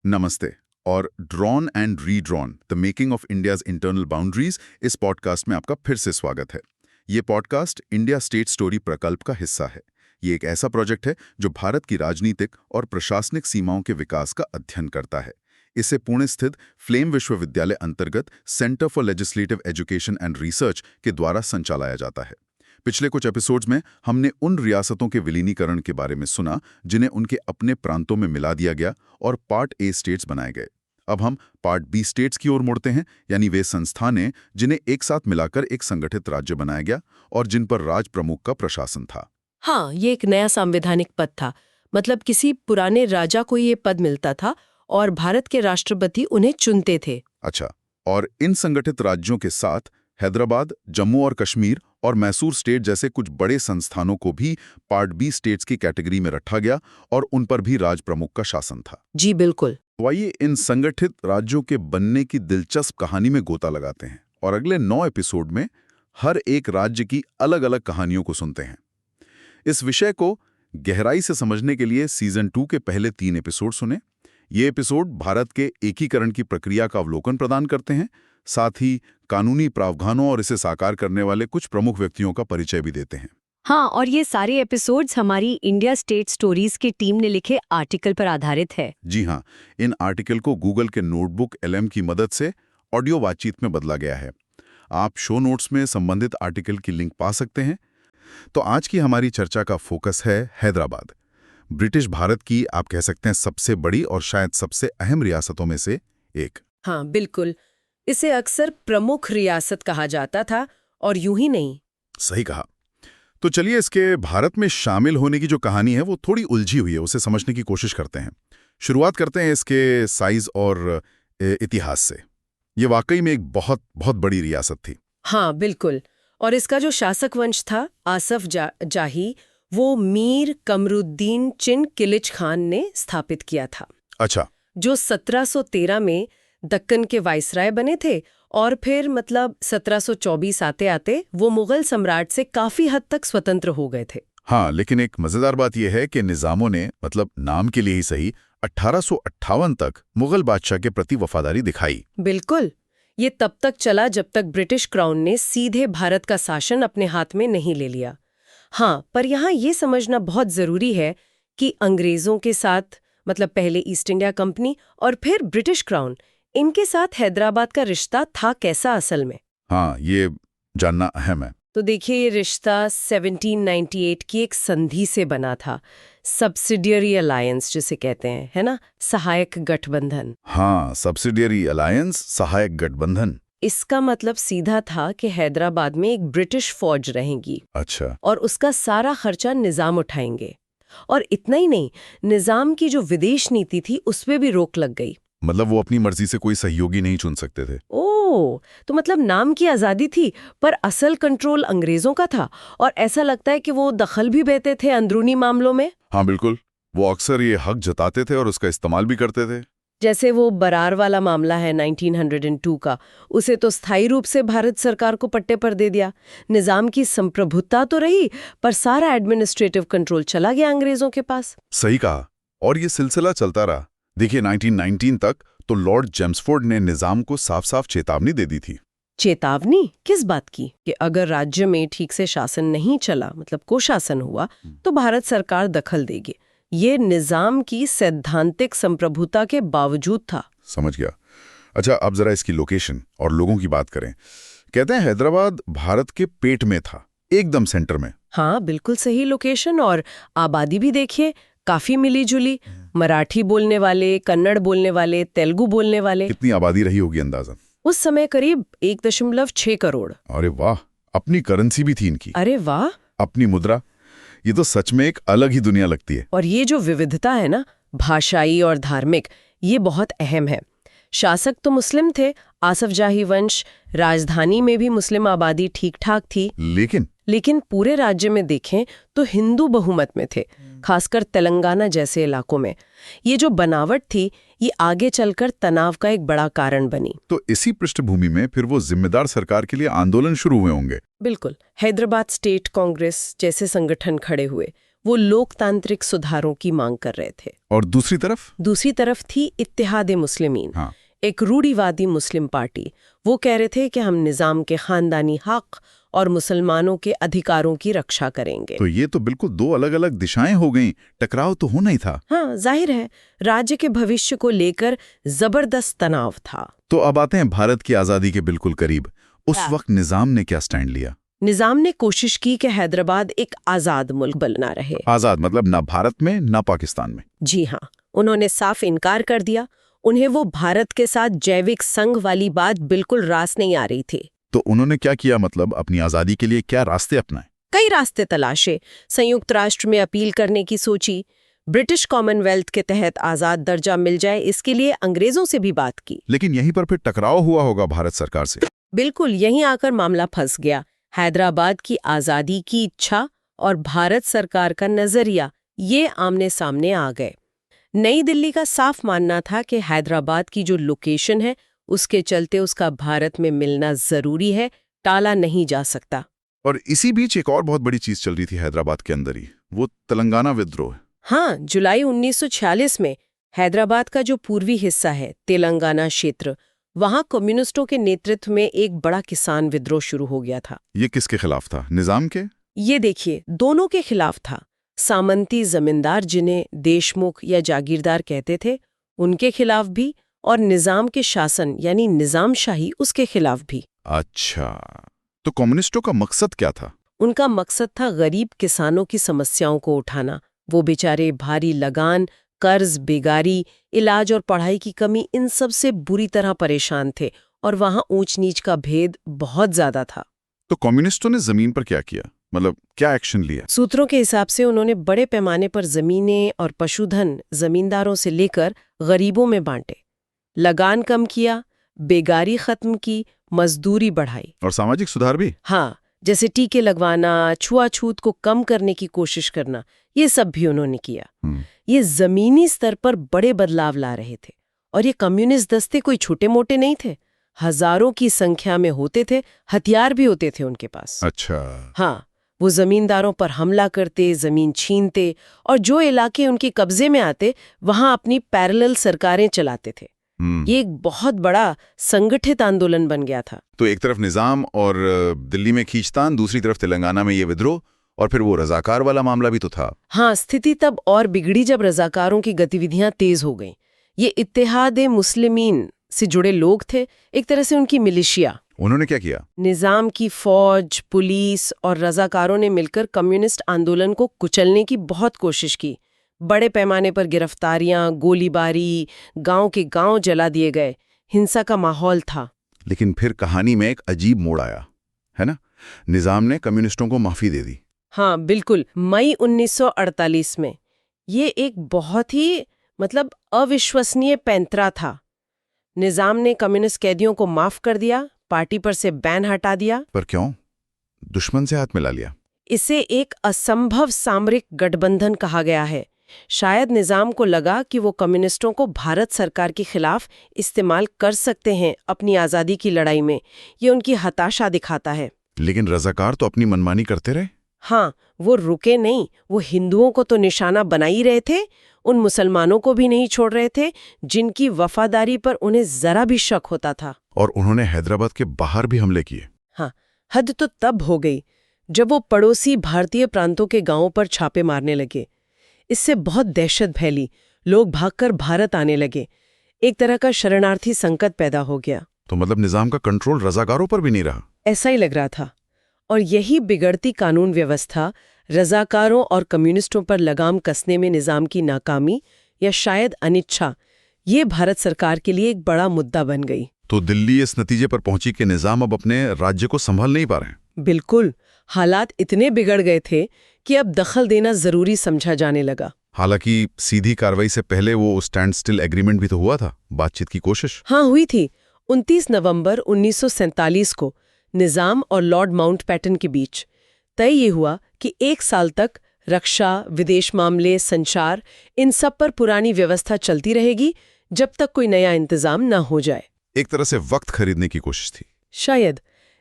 नमस्ते। और drawn and redrawn the making of India's internal boundaries इस पॉडकास्ट में आपका फिर से स्वागत है। ये पॉडकास्ट इंडिया स्टेट स्टोरी प्रकल्प का हिस्सा है। ये एक ऐसा प्रोजेक्ट है जो भारत की राजनीतिक और प्रशासनिक सीमाओं के विकास का अध्ययन करता है। इसे पुणे स्थित फ्लेम विश्वविद्यालय अंतर्गत centre for legislative education and research के द्वारा संचालाया जाता है। पिछले कुछ एपिसोड्स में हमने उन रियासतों के विलीनीकरण के बारे में सुना जिन्हें उनके अपने प्रांतों में मिला दिया गया और पार्ट ए स्टेट्स बनाए गए। अब हम पार्ट बी स्टेट्स की ओर मुड़ते हैं, यानी वे संस्थानें जिन्हें एक साथ मिलाकर एक संगठित राज्य बनाया गया और जिन पर राज प्रमुख का प्रशासन था। हाँ, ये एक नया संवैधानिक पद था। मतलब किसी पुराने राजा को ये पद मिलता था और भारत के राष्ट्रपति उन्हें चुनते थे। अच्छा, और इन संगठित राज्यों के साथ हैदराबाद, जम्मू और कश्मीर और मैसूर स्टेट जैसे कुछ बड़े संस्थानों को भी पार्ट बी स्टेट्स की कैटेगरी में रखा गया और उन पर भी राज प्रमुख का शासन था। जी बिल्कुल। तो आइए इन संगठित राज्यों के बनने की दिलचस्प कहानी में गोता लगाते हैं और अगले 9 एपिसोड में हर एक राज्य की अलग अलग कहानियों को सुनते हैं। इस विषय को गहराई से समझने के लिए सीजन 2 के पहले 3 एपिसोड सुने। ये एपिसोड भारत के एकीकरण की प्रक्रिया का अवलोकन प्रदान करते हैं, साथ ही कानूनी प्रावधानों और इसे साकार करने वाले कुछ प्रमुख व्यक्तियों का परिचय भी देते हैं। हाँ, और ये सारे एपिसोड्स हमारी इंडिया स्टेट स्टोरीज की टीम ने लिखे आर्टिकल पर आधारित है। जी हाँ, इन आर्टिकल को गूगल के नोटबुक एलएम की मदद से ऑडियो बातचीत में बदला गया है। आप शो नोट्स में संबंधित आर्टिकल की लिंक पा सकते हैं। तो आज की हमारी चर्चा का फोकस है हैदराबाद, ब्रिटिश भारत की आप कह सकते हैं सबसे बड़ी और शायद सबसे अहम रियासतों में से एक। हाँ बिल्कुल, इसे अक्सर प्रमुख रियासत कहा जाता था और यूं ही नहीं। सही कहा। तो चलिए इसके भारत में शामिल होने की जो कहानी है वो थोड़ी उलझी हुई है, उसे समझने की कोशिश करते हैं। शुरुआत करते हैं इसके साइज और इतिहास से। ये वाकई में एक बहुत बहुत बड़ी रियासत थी। हाँ बिल्कुल, और इसका जो शासक वंश था आसफ जाही, वो मीर कमरुद्दीन चिन किलिच खान ने स्थापित किया था। अच्छा। जो 1713 में दक्कन के वाइसराय बने थे और फिर मतलब 1724 आते आते वो मुगल सम्राट से काफी हद तक स्वतंत्र हो गए थे। हाँ, लेकिन एक मजेदार बात यह है कि निजामों ने मतलब नाम के लिए ही सही 1858 तक मुगल बादशाह के प्रति वफादारी दिखाई। बिल्कुल, ये तब तक चला जब तक ब्रिटिश क्राउन ने सीधे भारत का शासन अपने हाथ में नहीं ले लिया। हाँ, पर यहाँ ये समझना बहुत जरूरी है कि अंग्रेजों के साथ मतलब पहले ईस्ट इंडिया कंपनी और फिर ब्रिटिश क्राउन, इनके साथ हैदराबाद का रिश्ता था कैसा असल में। हाँ, ये जानना अहम है। तो देखिए, ये रिश्ता 1798 की एक संधि से बना था, सब्सिडियरी अलायंस जिसे कहते हैं, है ना, सहायक गठबंधन। हाँ, सब्सिडियरी अलायंस, सहायक गठबंधन। इसका मतलब सीधा था कि हैदराबाद में एक ब्रिटिश फौज रहेगी। अच्छा। और उसका सारा खर्चा निजाम उठाएंगे। और इतना ही नहीं, निजाम की जो विदेश नीति थी उस पे भी रोक लग गई। मतलब वो अपनी मर्जी से कोई सहयोगी नहीं चुन सकते थे। ओह, तो मतलब नाम की आज़ादी थी पर असल कंट्रोल अंग्रेजों का था, और ऐसा लगता है कि वो दखल भी देते थे अंदरूनी मामलों में। हाँ बिल्कुल, वो अक्सर ये हक जताते थे और उसका इस्तेमाल भी करते थे। जैसे वो बरार वाला मामला है 1902 का, उसे तो स्थायी रूप से भारत सरकार को पट्टे पर दे दिया। निजाम की संप्रभुता तो रही पर सारा एडमिनिस्ट्रेटिव कंट्रोल चला गया अंग्रेजों के पास। सही कहा, और ये सिलसिला चलता रहा। देखिए 1919 तक तो लॉर्ड जेम्सफोर्ड ने निजाम को साफ साफ चेतावनी दे दी थी। चेतावनी किस बात की? कि अगर राज्य में ठीक से शासन नहीं चला, मतलब कुशासन हुआ, तो भारत सरकार दखल देगी। ये निजाम की सैद्धांतिक संप्रभुता के बावजूद था। समझ गया। अच्छा, अब जरा इसकी लोकेशन और लोगों की बात करें। कहते हैं हैदराबाद भारत के पेट में था, एकदम सेंटर में। हाँ बिल्कुल सही लोकेशन, और आबादी भी देखिए काफी मिली जुली। मराठी बोलने वाले, कन्नड़ बोलने वाले, तेलुगु बोलने वाले। कितनी आबादी रही होगी अंदाजन? उस समय करीब 1.6 करोड़। अरे वाह, अपनी करेंसी भी थी इनकी। अरे वाह, अपनी मुद्रा। ये तो सच में एक अलग ही दुनिया लगती है। और ये जो विविधता है ना, भाषाई और धार्मिक, ये बहुत अहम है। शासक तो मुस्लिम थे, आसफ जाही वंश। राजधानी में भी मुस्लिम आबादी ठीक ठाक थी, लेकिन पूरे राज्य में देखें तो हिंदू बहुमत में थे, खासकर तेलंगाना जैसे इलाकों में। ये जो बनावट थी, ये आगे चलकर तनाव का एक बड़ा कारण बनी। तो इसी पृष्ठभूमि में फिर वो जिम्मेदार सरकार के लिए आंदोलन शुरू हुए होंगे। बिल्कुल, हैदराबाद स्टेट कांग्रेस जैसे संगठन खड़े हुए। वो लोकतांत्रिक सुधारों की मांग कर रहे थे। और दूसरी तरफ थी इत्तेहाद मुस्लिमीन, हाँ। एक रूढ़िवादी मुस्लिम पार्टी। वो कह रहे थे कि हम निजाम के खानदानी हक और मुसलमानों के अधिकारों की रक्षा करेंगे। तो ये तो बिल्कुल दो अलग-अलग दिशाएं हो गईं, टकराव तो होना ही था। हाँ, जाहिर है राज्य के भविष्य को लेकर जबरदस्त तनाव था। तो अब आते हैं भारत की आजादी के बिल्कुल करीब। उस वक्त निजाम ने क्या स्टैंड लिया? निजाम ने कोशिश की कि हैदराबाद एक आजाद मुल्क बना रहे। आजाद मतलब ना भारत में ना पाकिस्तान में। जी हाँ, उन्होंने साफ इनकार कर दिया। उन्हें वो भारत के साथ जैविक संघ वाली बात बिल्कुल रास नहीं आ रही थी। तो उन्होंने क्या किया, मतलब अपनी आजादी के लिए क्या रास्ते अपनाए? कई रास्ते तलाशे। संयुक्त राष्ट्र में अपील करने की सोची, ब्रिटिश कॉमनवेल्थ के तहत आजाद दर्जा मिल जाए इसके लिए अंग्रेजों से भी बात की। लेकिन यहीं पर फिर टकराव हुआ होगा भारत सरकार से। बिल्कुल, यहीं आकर मामला फंस गया। हैदराबाद की आजादी की इच्छा और भारत सरकार का नजरिया ये आमने सामने आ गए। नई दिल्ली का साफ मानना था कि हैदराबाद की जो लोकेशन है उसके चलते उसका भारत में मिलना जरूरी है, टाला नहीं जा सकता। और इसी बीच एक और बहुत बड़ी चीज चल रही थी हैदराबाद के अंदर ही, वो तेलंगाना विद्रोह। हाँ, जुलाई 1946 में हैदराबाद का जो पूर्वी हिस्सा है, तेलंगाना क्षेत्र, वहां कम्युनिस्टों के नेतृत्व में एक बड़ा किसान विद्रोह शुरू हो गया था। ये किसके खिलाफ था, निजाम के? ये देखिए, दोनों के खिलाफ था। सामंती जमींदार जिन्हें देशमुख या जागीरदार कहते थे, उनके खिलाफ भी, और निजाम के शासन यानी निजामशाही उसके खिलाफ भी। अच्छा, तो कम्युनिस्टों का मकसद क्या था? उनका मकसद था गरीब किसानों की समस्याओं को उठाना। वो बेचारे भारी लगान, कर्ज, बेगारी, इलाज और पढ़ाई की कमी, इन सब से बुरी तरह परेशान थे, और वहां ऊंच नीच का भेद बहुत ज्यादा था। तो कम्युनिस्टों ने जमीन पर क्या किया, मतलब क्या एक्शन लिया? सूत्रों के हिसाब से उन्होंने बड़े पैमाने पर जमीनें और पशुधन जमींदारों से लेकर गरीबों में बांटे, लगान कम किया, बेगारी खत्म की, मजदूरी बढ़ाई। और सामाजिक सुधार भी? हाँ, जैसे टीके लगवाना, छुआछूत को कम करने की कोशिश करना, ये सब भी उन्होंने किया। ये जमीनी स्तर पर बड़े बदलाव ला रहे थे। और ये कम्युनिस्ट दस्ते कोई छोटे मोटे नहीं थे, हजारों की संख्या में होते थे, हथियार भी होते थे उनके पास। अच्छा। हाँ, वो जमींदारों पर हमला करते, जमीन छीनते, और जो इलाके उनके कब्जे में आते वहां अपनी पैरेलल सरकारें चलाते थे। ये एक बहुत बड़ा संगठित आंदोलन बन गया था। तो एक तरफ निजाम और दिल्ली में खींचतान, दूसरी तरफ तेलंगाना में ये विद्रोह, और फिर वो रजाकार वाला मामला भी तो था। हाँ, स्थिति तब और बिगड़ी जब रजाकारों की गतिविधियां तेज हो गईं। ये इत्तेहाद मुस्लिमीन से जुड़े लोग थे, एक तरह से उनकी मिलिशिया। उन्होंने क्या किया? निजाम की फौज, पुलिस और रजाकारों ने मिलकर कम्युनिस्ट आंदोलन को कुचलने की बहुत कोशिश की। बड़े पैमाने पर गिरफ्तारियां, गोलीबारी, गांव के गांव जला दिए गए, हिंसा का माहौल था। लेकिन फिर कहानी में एक अजीब मोड़ आया, है ना? निजाम ने कम्युनिस्टों को माफी दे दी। हाँ, बिल्कुल, मई 1948 में। ये एक बहुत ही अविश्वसनीय पैंतरा था। निजाम ने कम्युनिस्ट कैदियों को माफ कर दिया, पार्टी पर से बैन हटा दिया। पर क्यों? दुश्मन से हाथ मिला लिया। इसे एक असंभव सामरिक गठबंधन कहा गया है। शायद निजाम को लगा कि वो कम्युनिस्टों को भारत सरकार के खिलाफ इस्तेमाल कर सकते हैं अपनी आज़ादी की लड़ाई में। ये उनकी हताशा दिखाता है। लेकिन रजाकार तो अपनी मनमानी करते रहे। हाँ, वो रुके नहीं। वो हिंदुओं को तो निशाना बना ही रहे थे, उन मुसलमानों को भी नहीं छोड़ रहे थे जिनकी वफादारी पर उन्हें जरा भी शक होता था। और उन्होंने हैदराबाद के बाहर भी हमले किए। हाँ, हद तो तब हो गई जब वो पड़ोसी भारतीय प्रांतों के गांवों पर छापे मारने लगे। इससे बहुत दहशत फैली, लोग भागकर भारत आने लगे। एक तरह का शरणार्थी संकट पैदा हो गया। तो मतलब निजाम का कंट्रोल रजाकारों पर भी नहीं रहा। ऐसा ही लग रहा था। और यही बिगड़ती कानून व्यवस्था, रजाकारों और कम्युनिस्टों पर लगाम कसने में निजाम की नाकामी या शायद अनिच्छा, ये भारत सरकार के लिए एक बड़ा मुद्दा बन गई। तो दिल्ली इस नतीजे पर पहुंची कि निजाम अब अपने राज्य को संभाल नहीं पा रहे हैं। बिल्कुल, हालात इतने बिगड़ गए थे कि अब दखल देना जरूरी समझा जाने लगा। हालांकि सीधी कार्रवाई से पहले वो स्टैंड स्टिल एग्रीमेंट भी तो हुआ था, बातचीत की कोशिश। हाँ, हुई थी। 29 नवंबर 1947 को निजाम और लॉर्ड माउंटबेटन के बीच तय ये हुआ कि 1 साल तक रक्षा, विदेश मामले, संचार, इन सब पर पुरानी व्यवस्था चलती रहेगी जब तक कोई नया इंतजाम न हो जाए। एक तरह से वक्त खरीदने की कोशिश थी शायद,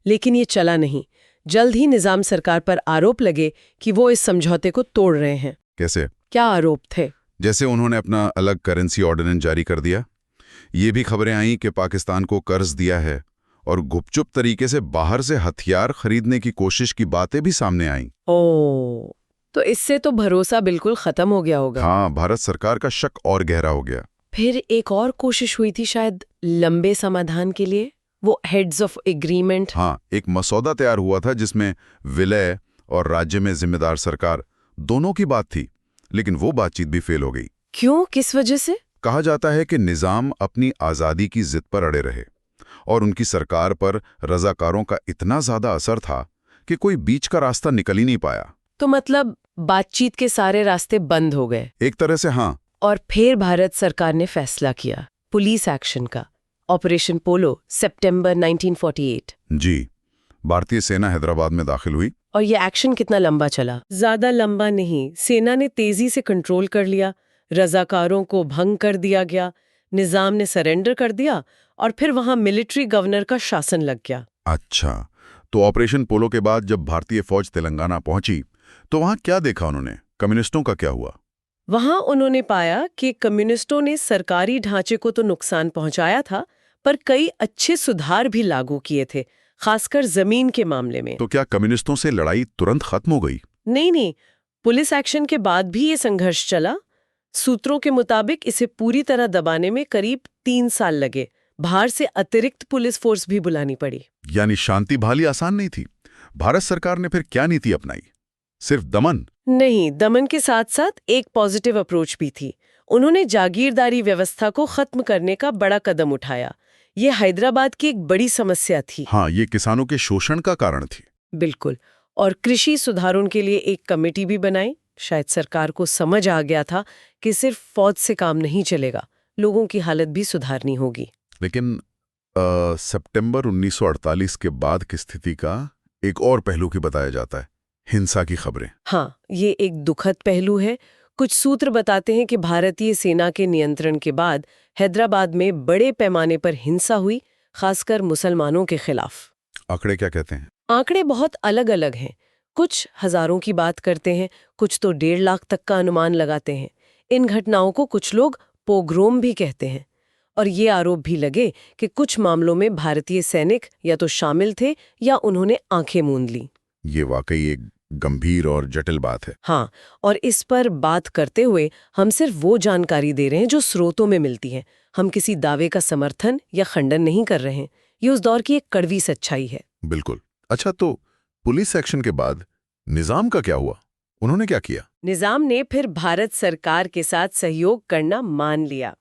लेकिन ये चला नहीं। जल्द ही निजाम सरकार पर आरोप लगे कि वो इस समझौते को तोड़ रहे हैं। कैसे? क्या आरोप थे? जैसे उन्होंने अपना अलग करेंसी ऑर्डिनेंस जारी कर दिया। ये भी खबरें आईं कि पाकिस्तान को कर्ज दिया है और गुपचुप तरीके से बाहर से हथियार खरीदने की कोशिश की बातें भी सामने आईं। ओ, तो इससे तो भरोसा बिल्कुल खत्म हो गया होगा। हाँ, भारत सरकार का शक और गहरा हो गया। फिर एक और कोशिश हुई थी शायद लंबे समाधान के लिए, वो हेड्स ऑफ एग्रीमेंट। हाँ, एक मसौदा तैयार हुआ था जिसमें विलय और राज्य में जिम्मेदार सरकार दोनों की बात थी, लेकिन वो बातचीत भी फेल हो गई। क्यों? किस वजह से? कहा जाता है कि निजाम अपनी आज़ादी की जिद पर अड़े रहे और उनकी सरकार पर रजाकारों का इतना ज्यादा असर था कि कोई बीच का रास्ता निकल ही नहीं पाया। तो मतलब बातचीत के सारे रास्ते बंद हो गए। एक तरह से हाँ। और फिर भारत सरकार ने फैसला किया पुलिस एक्शन का, ऑपरेशन पोलो, सितंबर 1948। जी, भारतीय सेना हैदराबाद में दाखिल हुई। और ये एक्शन कितना लंबा चला? ज्यादा लंबा नहीं। सेना ने तेजी से कंट्रोल कर लिया, रजाकारों को भंग कर दिया गया, निजाम ने सरेंडर कर दिया और फिर वहां मिलिट्री गवर्नर का शासन लग गया। अच्छा, तो ऑपरेशन पोलो के बाद जब भारतीय फौज तेलंगाना पहुंची तो वहां क्या देखा उन्होंने? कम्युनिस्टों का क्या हुआ? वहां उन्होंने पाया कि कम्युनिस्टों ने सरकारी ढांचे को तो नुकसान पहुंचाया था, पर कई अच्छे सुधार भी लागू किए थे, खासकर जमीन के मामले में। तो क्या कम्युनिस्टों से लड़ाई तुरंत खत्म हो गई? नहीं, पुलिस एक्शन के बाद भी ये संघर्ष चला। सूत्रों के मुताबिक इसे पूरी तरह दबाने में करीब 3 साल लगे। बाहर से अतिरिक्त पुलिस फोर्स भी बुलानी पड़ी। यानी शांति बहाली आसान नहीं थी। भारत सरकार ने फिर क्या नीति अपनाई? सिर्फ दमन? नहीं, दमन के साथ साथ एक पॉजिटिव अप्रोच भी थी। उन्होंने जागीरदारी व्यवस्था को खत्म करने का बड़ा कदम उठाया। ये हैदराबाद की एक बड़ी समस्या थी। हाँ, ये किसानों के शोषण का कारण थी। बिल्कुल। और कृषि सुधारों के लिए एक कमेटी भी बनाई। शायद सरकार को समझ आ गया था कि सिर्फ फौज से काम नहीं चलेगा, लोगों की हालत भी सुधारनी होगी। लेकिन सितंबर 1948 के बाद की स्थिति का एक और पहलू की बताया जाता है, हिंसा की खबरें। हाँ, ये एक दुखद पहलू है। कुछ सूत्र बताते हैं कि भारतीय सेना के नियंत्रण के बाद हैदराबाद में बड़े पैमाने पर हिंसा हुई, खासकर मुसलमानों के खिलाफ। आंकड़े क्या कहते हैं? आंकड़े बहुत अलग-अलग हैं। कुछ हजारों की बात करते हैं, कुछ तो 1.5 लाख तक का अनुमान लगाते हैं। इन घटनाओं को कुछ लोग पोग्रोम भी कहते हैं। और ये आरोप भी लगे कि कुछ मामलों में भारतीय सैनिक या तो शामिल थे या उन्होंने आंखें मूंद ली। ये वाकई एक गंभीर और जटिल बात है। हाँ, और इस पर बात करते हुए हम सिर्फ वो जानकारी दे रहे हैं जो स्रोतों में मिलती है। हम किसी दावे का समर्थन या खंडन नहीं कर रहे हैं। ये उस दौर की एक कड़वी सच्चाई है। बिल्कुल। अच्छा, तो पुलिस एक्शन के बाद निजाम का क्या हुआ? उन्होंने क्या किया? निजाम ने फिर भारत सरकार के साथ सहयोग करना मान लिया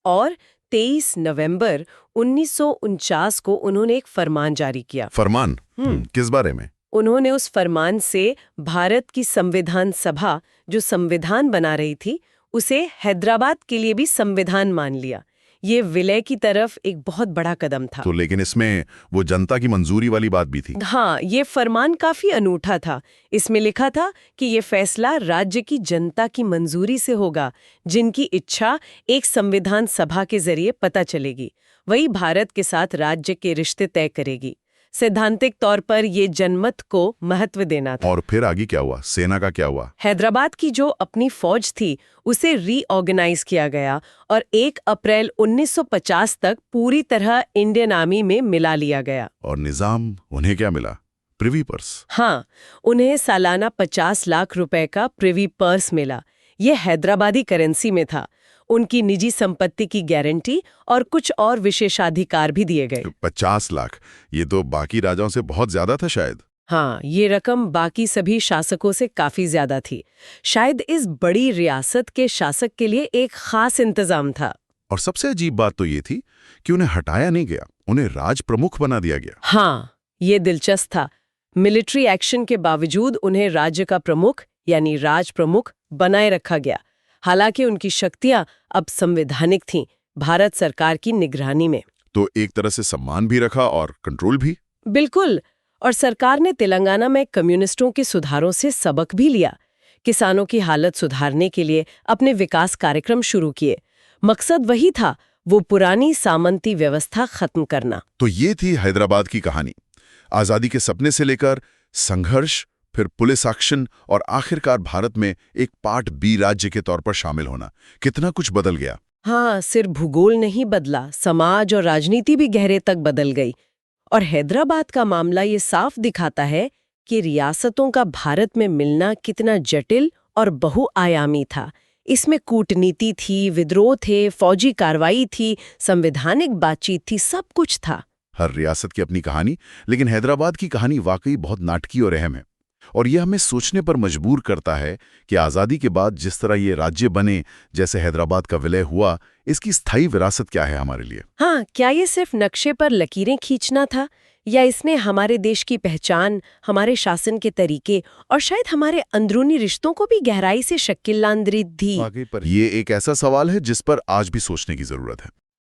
और 23 नवंबर 1949 को उन्होंने एक फरमान जारी किया। फरमान? किस बारे में? उन्होंने उस फरमान से भारत की संविधान सभा, जो संविधान बना रही थी, उसे हैदराबाद के लिए भी संविधान मान लिया। ये विलय की तरफ एक बहुत बड़ा कदम था। तो लेकिन इसमें वो जनता की मंजूरी वाली बात भी थी। हाँ, ये फरमान काफी अनूठा था। इसमें लिखा था कि ये फैसला राज्य की जनता की मंजूरी से होगा, जिनकी इच्छा एक संविधान सभा के जरिए पता चलेगी। वही भारत के साथ राज्य के रिश्ते तय करेगी। सैद्धांतिक तौर पर ये जनमत को महत्व देना था। और फिर आगे क्या हुआ? सेना का क्या हुआ? हैदराबाद की जो अपनी फौज थी उसे रीऑर्गेनाइज किया गया और 1 अप्रैल 1950 तक पूरी तरह इंडियन आर्मी में मिला लिया गया। और निजाम, उन्हें क्या मिला? Privy purse. हाँ, उन्हें सालाना 50 लाख रुपए का प्रिवी पर्स मिला। ये हैदराबादी करेंसी में था। उनकी निजी संपत्ति की गारंटी और कुछ और विशेषाधिकार भी दिए गए। 50 लाख, ये तो बाकी राजाओं से बहुत ज्यादा था शायद। हाँ, ये रकम बाकी सभी शासकों से काफी ज्यादा थी। शायद इस बड़ी रियासत के शासक के लिए एक खास इंतजाम था। और सबसे अजीब बात तो ये थी कि उन्हें हटाया नहीं गया, उन्हें राज प्रमुख बना दिया गया। हाँ, ये दिलचस्प था। मिलिट्री एक्शन के बावजूद उन्हें राज्य का प्रमुख यानी राज प्रमुख बनाए रखा गया। हालांकि उनकी शक्तियां अब संवैधानिक थीं, भारत सरकार की निगरानी में। तो एक तरह से सम्मान भी रखा और कंट्रोल भी। बिल्कुल। और सरकार ने तेलंगाना में कम्युनिस्टों के सुधारों से सबक भी लिया। किसानों की हालत सुधारने के लिए अपने विकास कार्यक्रम शुरू किए। मकसद वही था, वो पुरानी सामंती व्यवस्था खत्म करना। तो ये थी हैदराबाद की कहानी। आजादी के सपने से लेकर संघर्ष, फिर पुलिस एक्शन और आखिरकार भारत में एक पार्ट बी राज्य के तौर पर शामिल होना, कितना कुछ बदल गया। हाँ, सिर्फ भूगोल नहीं बदला, समाज और राजनीति भी गहरे तक बदल गई। और हैदराबाद का मामला ये साफ दिखाता है कि रियासतों का भारत में मिलना कितना जटिल और बहुआयामी था। इसमें कूटनीति थी, विद्रोह थे, फौजी कार्रवाई थी, संवैधानिक बातचीत थी, सब कुछ था। हर रियासत की अपनी कहानी, लेकिन हैदराबाद की कहानी वाकई बहुत नाटकीय और अहम है। और यह हमें सोचने पर मजबूर करता है कि आज़ादी के बाद जिस तरह ये राज्य बने, जैसे हैदराबाद का विलय हुआ, इसकी स्थायी विरासत क्या है हमारे लिए। हाँ, क्या ये सिर्फ नक्शे पर लकीरें खींचना था, या इसने हमारे देश की पहचान, हमारे शासन के तरीके और शायद हमारे अंदरूनी रिश्तों को भी गहराई से शक्ल अंदरी दी। ये एक ऐसा सवाल है जिस पर आज भी सोचने की जरूरत है।